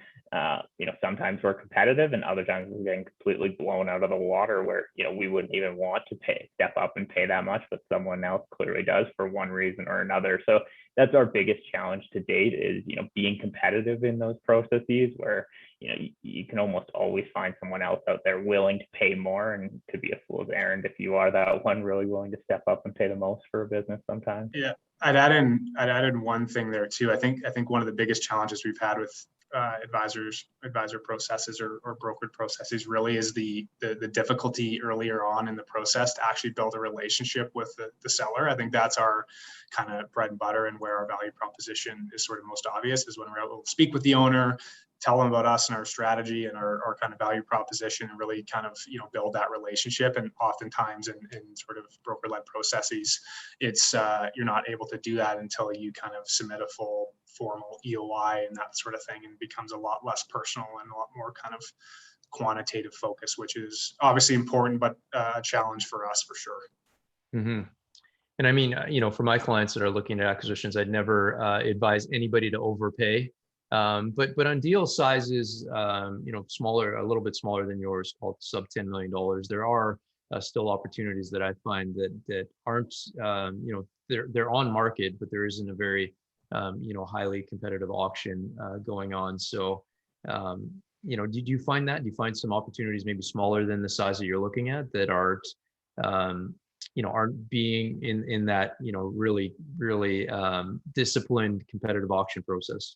sometimes we're competitive, and other times we're getting completely blown out of the water, where we wouldn't even want to step up and pay that much, but someone else clearly does for one reason or another. So that's our biggest challenge to date, is being competitive in those processes, where you can almost always find someone else out there willing to pay more, and it could be a fool's errand if you are that one really willing to step up and pay the most for a business sometimes. Yeah, I'd add in one thing there too. I think one of the biggest challenges we've had with advisor processes or brokered processes really is the difficulty earlier on in the process to actually build a relationship with the seller. I think that's our kind of bread and butter, and where our value proposition is sort of most obvious, is when we're able to speak with the owner, tell them about us and our strategy and our kind of value proposition, and really kind of build that relationship. And oftentimes in sort of broker-led processes, it's you're not able to do that until you kind of submit a full formal EOI and that sort of thing, and it becomes a lot less personal and a lot more kind of quantitative focus, which is obviously important, but a challenge for us for sure. Mm-hmm. And I mean, for my clients that are looking at acquisitions, I'd never advise anybody to overpay. But on deal sizes, smaller, a little bit smaller than yours, called sub $10 million, there are still opportunities that I find that aren't, they're on market, but there isn't a very, highly competitive auction going on. So, did you find that? Do you find some opportunities maybe smaller than the size that you're looking at that aren't being in that, really disciplined competitive auction process?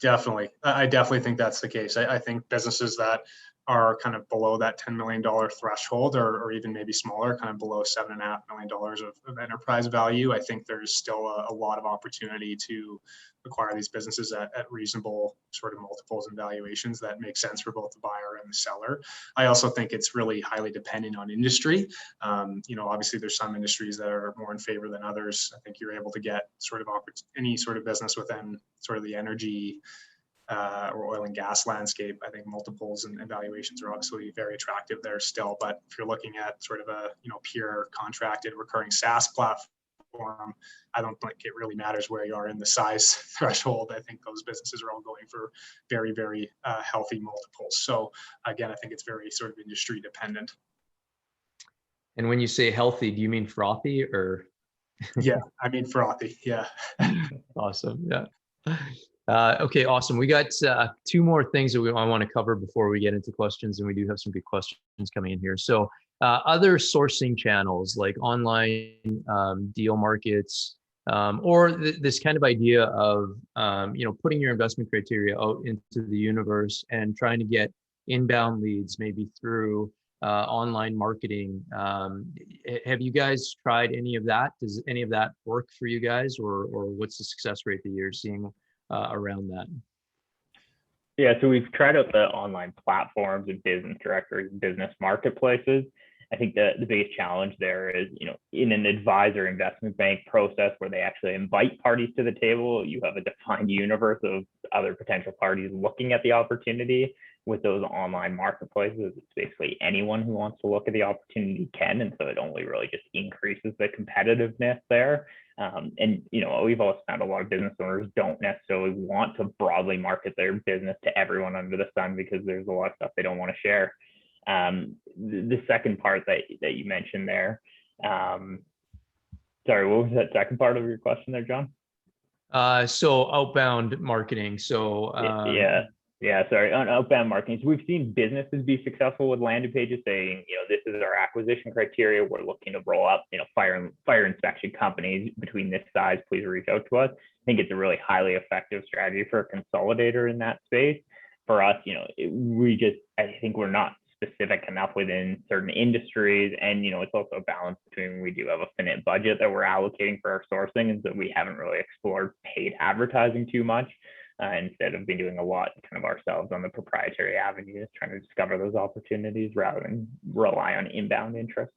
Definitely. I definitely think that's the case. I think businesses that are kind of below that $10 million threshold, or even maybe smaller, kind of below $7.5 million of enterprise value, I think there's still a lot of opportunity to acquire these businesses at reasonable sort of multiples and valuations that make sense for both the buyer and the seller. I also think it's really highly dependent on industry. Obviously there's some industries that are more in favor than others. I think you're able to get sort of any sort of business within sort of the energy or oil and gas landscape. I think multiples and valuations are obviously very attractive there still. But if you're looking at sort of a pure contracted recurring SaaS platform, I don't think it really matters where you are in the size threshold. I think those businesses are all going for very, very healthy multiples. So again, I think it's very sort of industry dependent. And when you say healthy, do you mean frothy or? Yeah, I mean frothy. Yeah. Awesome. Yeah. Okay, awesome. We got 2 more things that I want to cover before we get into questions, and we do have some good questions coming in here. So other sourcing channels like online deal markets, or this kind of idea of putting your investment criteria out into the universe and trying to get inbound leads maybe through online marketing. Have you guys tried any of that? Does any of that work for you guys, or what's the success rate that you're seeing around that? Yeah, so we've tried out the online platforms and business directories, business marketplaces. I think the biggest challenge there is, in an advisor investment bank process where they actually invite parties to the table, you have a defined universe of other potential parties looking at the opportunity. With those online marketplaces, it's basically anyone who wants to look at the opportunity can, and so it only really just increases the competitiveness there. We've also found a lot of business owners don't necessarily want to broadly market their business to everyone under the sun because there's a lot of stuff they don't want to share. The second part that you mentioned there, sorry, what was that second part of your question there, John? So outbound marketing. So Yeah, sorry. On outbound marketing, so we've seen businesses be successful with landing pages saying, this is our acquisition criteria. We're looking to roll up, fire inspection companies between this size. Please reach out to us. I think it's a really highly effective strategy for a consolidator in that space. For us, I think we're not specific enough within certain industries, and it's also a balance between we do have a finite budget that we're allocating for our sourcing, and so we haven't really explored paid advertising too much. Instead of been doing a lot kind of ourselves on the proprietary avenues, trying to discover those opportunities rather than rely on inbound interest.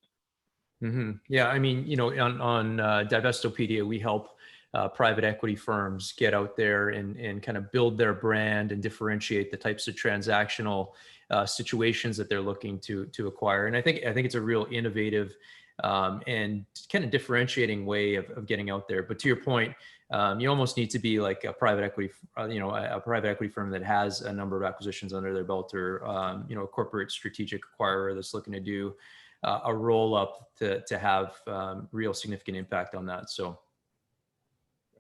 Mm-hmm. Yeah, I mean, on Divestopedia, we help private equity firms get out there and kind of build their brand and differentiate the types of transactional situations that they're looking to acquire. And I think it's a real innovative and kind of differentiating way of getting out there. But to your point, you almost need to be like a private equity, a private equity firm that has a number of acquisitions under their belt, or a corporate strategic acquirer that's looking to do a roll up to have real significant impact on that. So,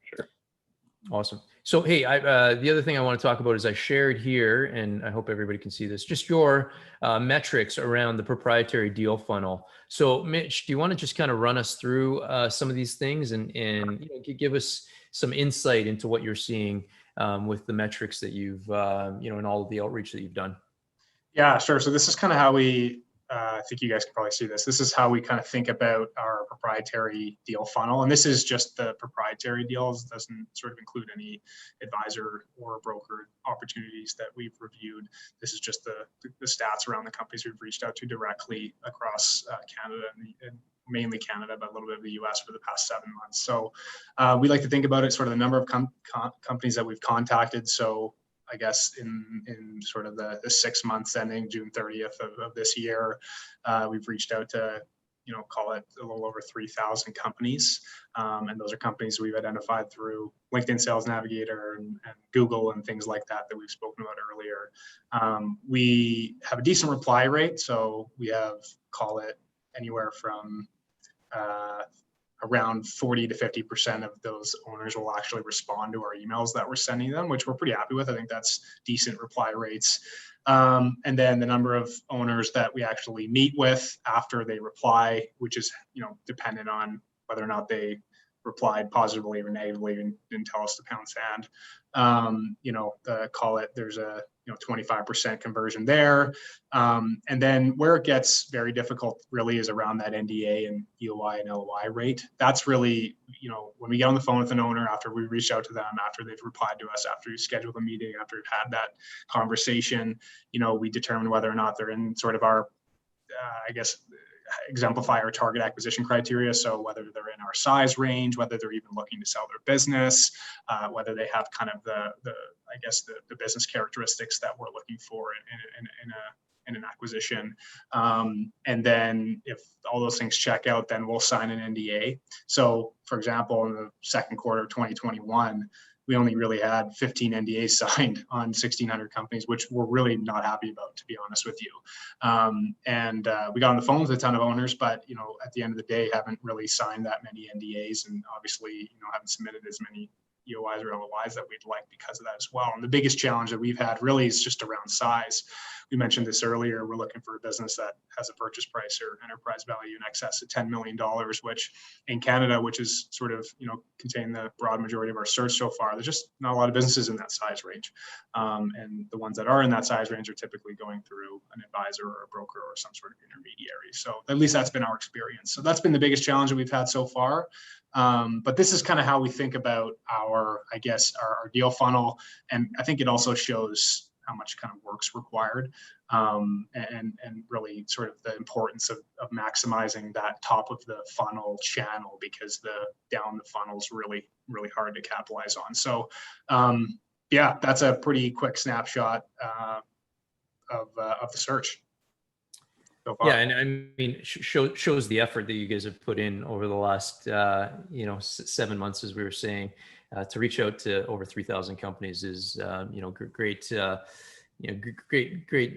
sure, awesome. So hey, the other thing I want to talk about is I shared here, and I hope everybody can see this, just your metrics around the proprietary deal funnel. So Mitch, do you want to just kind of run us through some of these things and give us some insight into what you're seeing with the metrics that you've, in all of the outreach that you've done? Yeah, sure. So this is kind of how we, I think you guys can probably see this. This is how we kind of think about our proprietary deal funnel. And this is just the proprietary deals. It doesn't sort of include any advisor or broker opportunities that we've reviewed. This is just the stats around the companies we've reached out to directly across Canada and mainly Canada, but a little bit of the US for the past 7 months. So we like to think about it sort of the number of companies that we've contacted. So I guess in sort of the 6 months ending June 30th of this year, we've reached out to, call it a little over 3,000 companies. And those are companies we've identified through LinkedIn Sales Navigator and Google and things like that we've spoken about earlier. We have a decent reply rate. So we have, call it anywhere from around 40 to 50% of those owners will actually respond to our emails that we're sending them, which we're pretty happy with. I think that's decent reply rates. And then the number of owners that we actually meet with after they reply, which is, dependent on whether or not they replied positively or negatively and didn't tell us to pound sand. Call it, there's a 25% conversion there. And then where it gets very difficult really is around that NDA and EOI and LOI rate. That's really, when we get on the phone with an owner, after we reach out to them, after they've replied to us, after we schedule the meeting, after we've had that conversation, we determine whether or not they're in sort of our, exemplify our target acquisition criteria. So whether they're in our size range, whether they're even looking to sell their business, whether they have kind of the business characteristics that we're looking for in an acquisition. And then if all those things check out, then we'll sign an NDA. So for example, in the second quarter of 2021, we only really had 15 NDAs signed on 1,600 companies, which we're really not happy about, to be honest with you. We got on the phone with a ton of owners, but at the end of the day, haven't really signed that many NDAs, and obviously, haven't submitted as many EOIs or LOIs that we'd like because of that as well. And the biggest challenge that we've had really is just around size. We mentioned this earlier. We're looking for a business that has a purchase price or enterprise value in excess of $10 million, which in Canada, which is sort of, contain the broad majority of our search so far, there's just not a lot of businesses in that size range. And the ones that are in that size range are typically going through an advisor or a broker or some sort of intermediary. So at least that's been our experience. So that's been the biggest challenge that we've had so far. But this is kind of how we think about our deal funnel. And I think it also shows how much kind of work's required, and really sort of the importance of maximizing that top of the funnel channel, because the down the funnel is really, really hard to capitalize on. So that's a pretty quick snapshot of the search. Yeah, and I mean, shows the effort that you guys have put in over the last 7 months, as we were saying, to reach out to over 3,000 companies is great.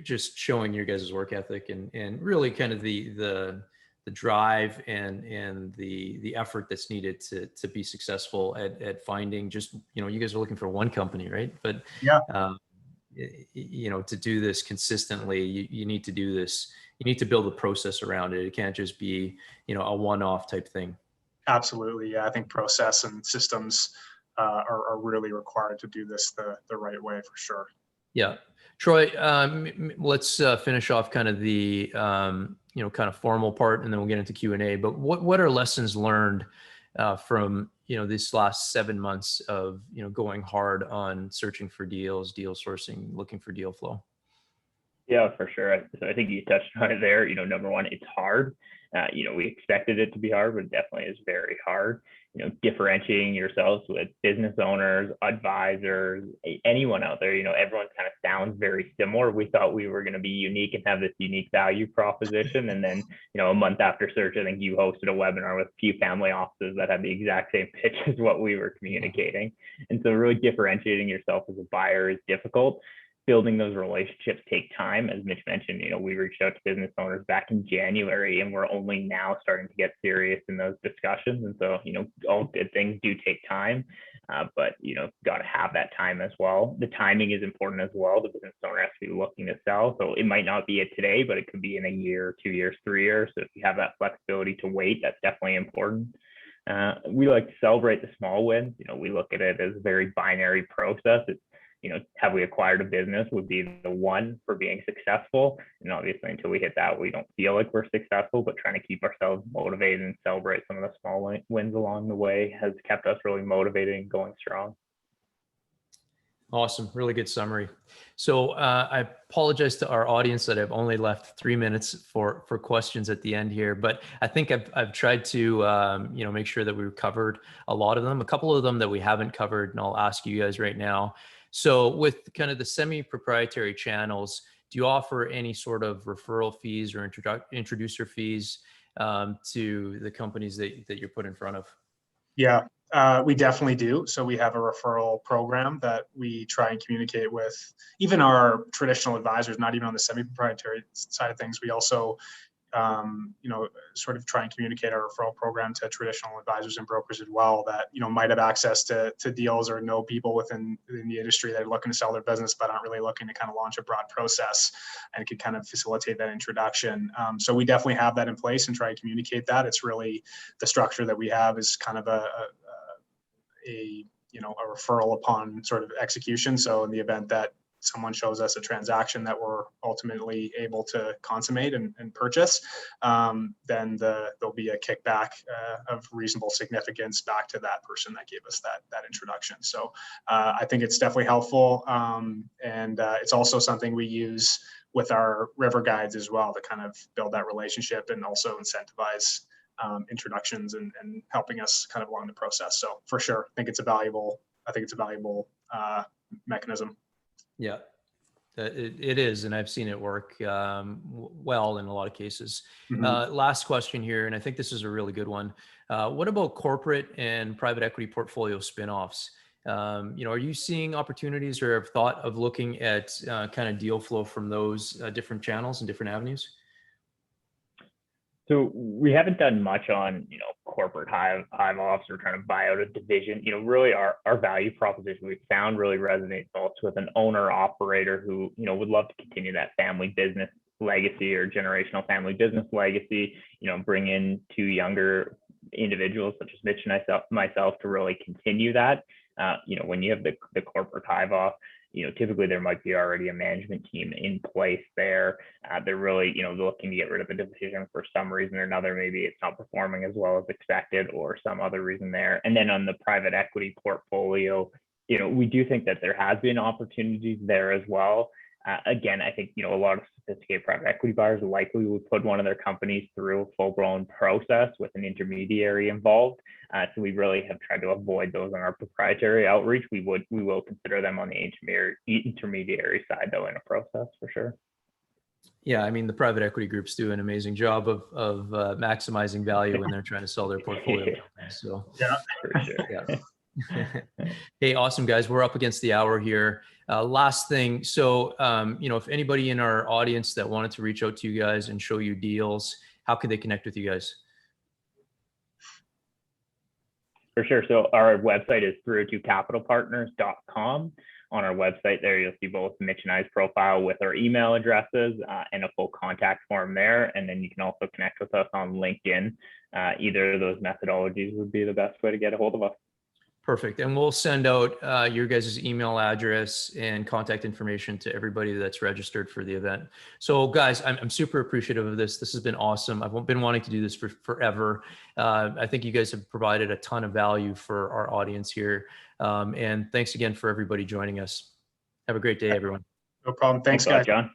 Just showing your guys' work ethic and really kind of the drive and the effort that's needed to be successful at finding. Just you guys are looking for one company, right? But to do this consistently, you need to do this. You need to build a process around it. It can't just be, a one-off type thing. Absolutely. Yeah. I think process and systems are really required to do this the right way, for sure. Yeah. Troy, let's finish off kind of the, kind of formal part, and then we'll get into Q&A. But what are lessons learned from, this last 7 months of, going hard on searching for deals, deal sourcing, looking for deal flow? Yeah, for sure. So I think you touched on it there. Number one, it's hard. We expected it to be hard, but it definitely is very hard. Differentiating yourselves with business owners, advisors, anyone out there, everyone kind of sounds very similar. We thought we were going to be unique and have this unique value proposition. And then, a month after search, I think you hosted a webinar with a few family offices that had the exact same pitch as what we were communicating. And so really differentiating yourself as a buyer is difficult. Building those relationships take time. As Mitch mentioned, we reached out to business owners back in January, and we're only now starting to get serious in those discussions. And so, all good things do take time, but, got to have that time as well. The timing is important as well. The business owner has to be looking to sell. So it might not be it today, but it could be in a year, 2 years, 3 years. So if you have that flexibility to wait, that's definitely important. We like to celebrate the small wins. We look at it as a very binary process. It's, have we acquired a business would be the one for being successful. And obviously until we hit that, we don't feel like we're successful, but trying to keep ourselves motivated and celebrate some of the small wins along the way has kept us really motivated and going strong. Awesome. Really good summary. So I apologize to our audience that I've only left 3 minutes for questions at the end here, but I think I've tried to, make sure that we've covered a lot of them. A couple of them that we haven't covered, and I'll ask you guys right now. So with kind of the semi-proprietary channels, do you offer any sort of referral fees or introducer fees to the companies that you're put in front of? Yeah, we definitely do. So we have a referral program that we try and communicate with even our traditional advisors, not even on the semi-proprietary side of things. We also sort of try and communicate our referral program to traditional advisors and brokers as well that, might have access to deals or know people within the industry that are looking to sell their business, but aren't really looking to kind of launch a broad process, and could kind of facilitate that introduction. So we definitely have that in place and try to communicate that. It's really the structure that we have is kind of a referral upon sort of execution. So in the event that someone shows us a transaction that we're ultimately able to consummate and purchase, then there'll be a kickback of reasonable significance back to that person that gave us that introduction. So I think it's definitely helpful, and it's also something we use with our river guides as well to kind of build that relationship and also incentivize introductions and helping us kind of along the process. So for sure, I think it's a valuable mechanism. Yeah, it is, and I've seen it work well in a lot of cases. Mm-hmm. Last question here, and I think this is a really good one. What about corporate and private equity portfolio spinoffs? Are you seeing opportunities or have thought of looking at kind of deal flow from those different channels and different avenues? So we haven't done much on, corporate hive offs or trying to buy out a division. Really our value proposition we've found really resonates also with an owner operator who, would love to continue that family business legacy or generational family business legacy, bring in 2 younger individuals such as Mitch and myself to really continue that. When you have the corporate hive off, typically there might be already a management team in place there. They're really, looking to get rid of a division for some reason or another. Maybe it's not performing as well as expected or some other reason there. And then on the private equity portfolio, we do think that there has been opportunities there as well. Again, I think, a lot of sophisticated private equity buyers likely would put one of their companies through a full-blown process with an intermediary involved. So we really have tried to avoid those on our proprietary outreach. We will consider them on the intermediary side, though, in a process for sure. Yeah, I mean, the private equity groups do an amazing job of maximizing value when they're trying to sell their portfolio. So Yeah, for sure. Yeah. Hey, awesome guys. We're up against the hour here. Last thing. So, if anybody in our audience that wanted to reach out to you guys and show you deals, how could they connect with you guys? For sure. So our website is through2capitalpartners.com. On our website there, you'll see both Mitch and I's profile with our email addresses and a full contact form there. And then you can also connect with us on LinkedIn. Either of those methodologies would be the best way to get a hold of us. Perfect. And we'll send out your guys' email address and contact information to everybody that's registered for the event. So guys, I'm super appreciative of this. This has been awesome. I've been wanting to do this for forever. I think you guys have provided a ton of value for our audience here. And thanks again for everybody joining us. Have a great day, everyone. No problem. Thanks, guys. John.